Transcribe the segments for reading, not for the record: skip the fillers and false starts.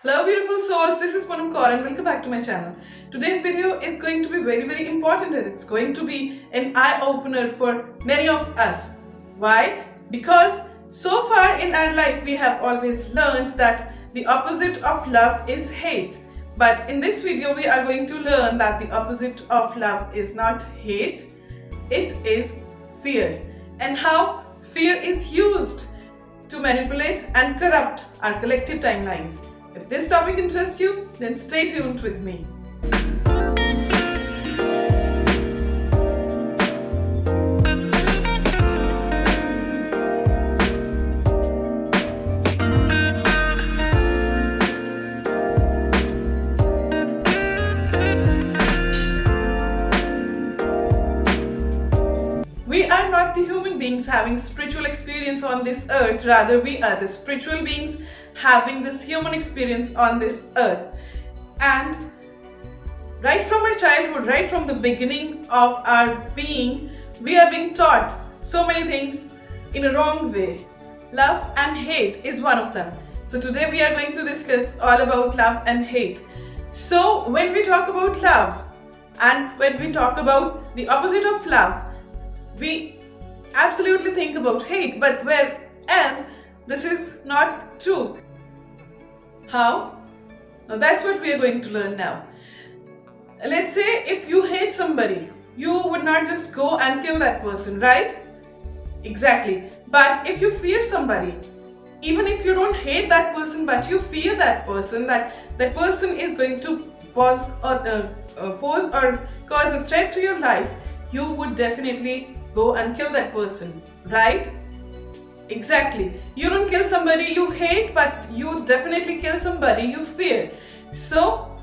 Hello beautiful souls, this is Manupulate and welcome back to my channel. Today's video is going to be very important and it's going to be an eye-opener for many of us. Why? Because so far in our life we have always learned that the opposite of love is hate. But in this video we are going to learn that the opposite of love is not hate, it is fear. And how fear is used to manipulate and corrupt our collective timelines. If this topic interests you, then stay tuned with me. We are not the human beings having spiritual experience on this earth, rather we are the spiritual beings having this human experience on this earth. And right from our childhood, right from the beginning of our being, we are being taught so many things in a wrong way. Love and hate is one of them. So today we are going to discuss all about love and hate. So when we talk about love and when we talk about the opposite of love, we absolutely think about hate, but whereas this is not true. How? Now that's what we are going to learn now. Let's say if you hate somebody, you would not just go and kill that person, right? Exactly. But if you fear somebody, even if you don't hate that person, but you fear that person, that person is going to pose or cause a threat to your life, you would definitely go and kill that person, right? Exactly. You don't kill somebody you hate, but you definitely kill somebody you fear. So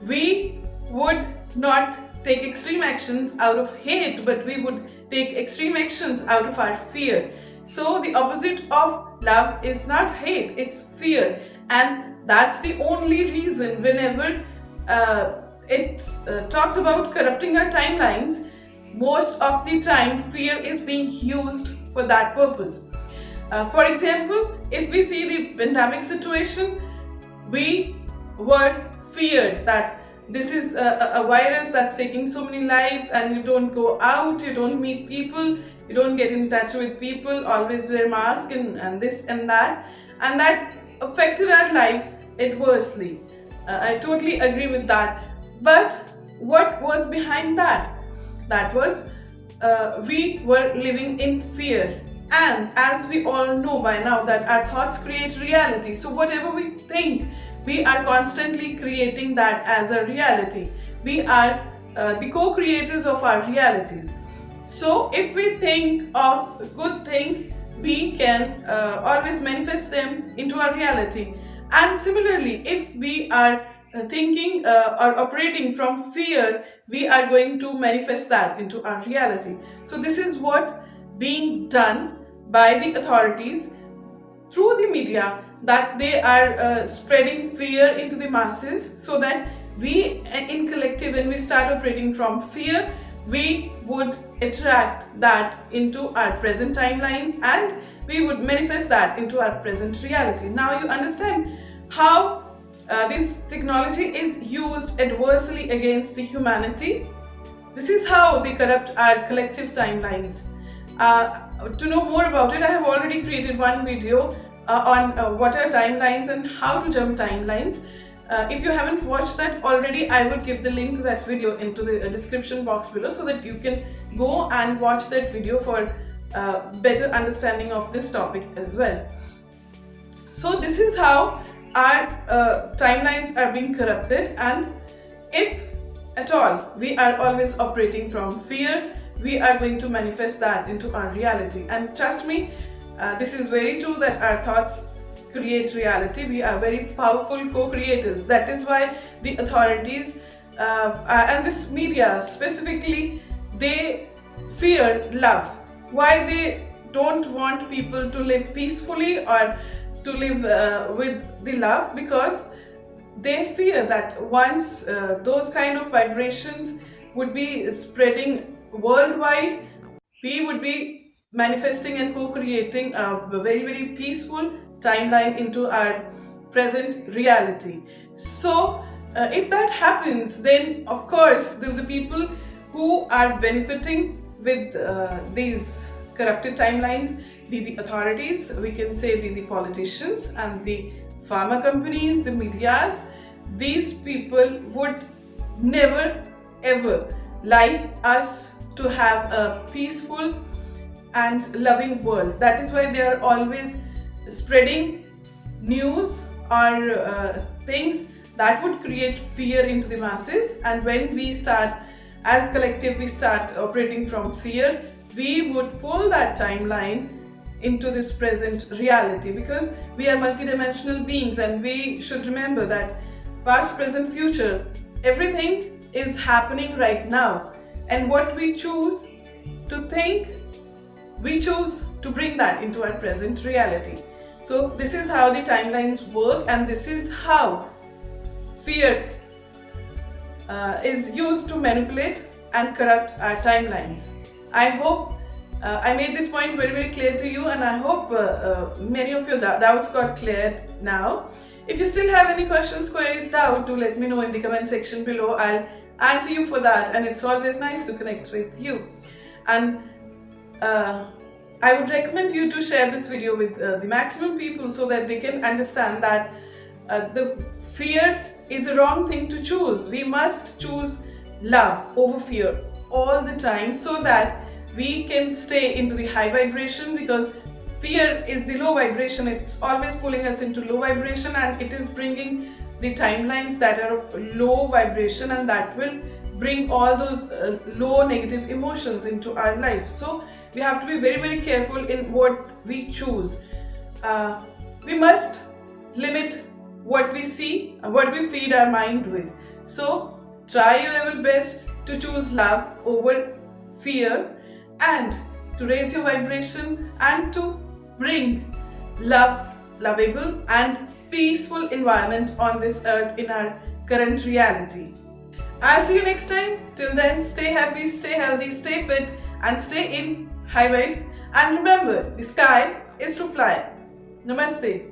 we would not take extreme actions out of hate, but we would take extreme actions out of our fear. So the opposite of love is not hate, it's fear. And that's the only reason whenever it's talked about corrupting our timelines, most of the time fear is being used for that purpose. For example, if we see the pandemic situation, we were feared that this is a virus that's taking so many lives and you don't go out, you don't meet people, you don't get in touch with people, always wear mask and this and that affected our lives adversely. I totally agree with that. But what was behind that? That was we were living in fear. And as we all know by now that our thoughts create reality. So whatever we think, we are constantly creating that as a reality. We are the co-creators of our realities. So if we think of good things, we can always manifest them into our reality. And similarly, if we are thinking or operating from fear, we are going to manifest that into our reality. So this is what being done by the authorities through the media, that they are spreading fear into the masses so that we in collective, when we start operating from fear, we would attract that into our present timelines and we would manifest that into our present reality. Now you understand how this technology is used adversely against the humanity. This is how they corrupt our collective timelines. To know more about it, I have already created one video on what are timelines and how to jump timelines. If you haven't watched that already, I will give the link to that video into the description box below so that you can go and watch that video for better understanding of this topic as well. So this is how our timelines are being corrupted, and if at all we are always operating from fear, we are going to manifest that into our reality. And trust me, this is very true that our thoughts create reality. We are very powerful co-creators. That is why the authorities and this media specifically, they fear love. Why they don't want people to live peacefully or to live with the love? Because they fear that once those kind of vibrations would be spreading worldwide, we would be manifesting and co-creating a very peaceful timeline into our present reality. So if that happens, then of course the people who are benefiting with these corrupted timelines, the authorities, we can say the politicians and the pharma companies, the medias, these people would never ever like us to have a peaceful and loving world. That is why they are always spreading news or things that would create fear into the masses. And when we start, as collective, we start operating from fear, we would pull that timeline into this present reality, because we are multidimensional beings, and we should remember that past, present, future, everything is happening right now, and what we choose to think, we choose to bring that into our present reality. So this is how the timelines work, and this is how fear is used to manipulate and corrupt our timelines. I hope I made this point very, very clear to you, and I hope many of your doubts got cleared now. If you still have any questions, queries, doubt, do let me know in the comment section below. I'll answer you for that, and it's always nice to connect with you. And I would recommend you to share this video with the maximum people, so that they can understand that the fear is a wrong thing to choose. We must choose love over fear all the time, so that we can stay into the high vibration, because fear is the low vibration. It's always pulling us into low vibration, and it is bringing the timelines that are of low vibration, and that will bring all those low negative emotions into our life. So we have to be very, very careful in what we choose. We must limit what we see and what we feed our mind with. So try your level best to choose love over fear, and to raise your vibration and to bring lovable and peaceful environment on this earth in our current reality. I'll see you next time. Till then, stay happy, stay healthy, stay fit, and stay in high vibes. And remember, the sky is to fly. Namaste.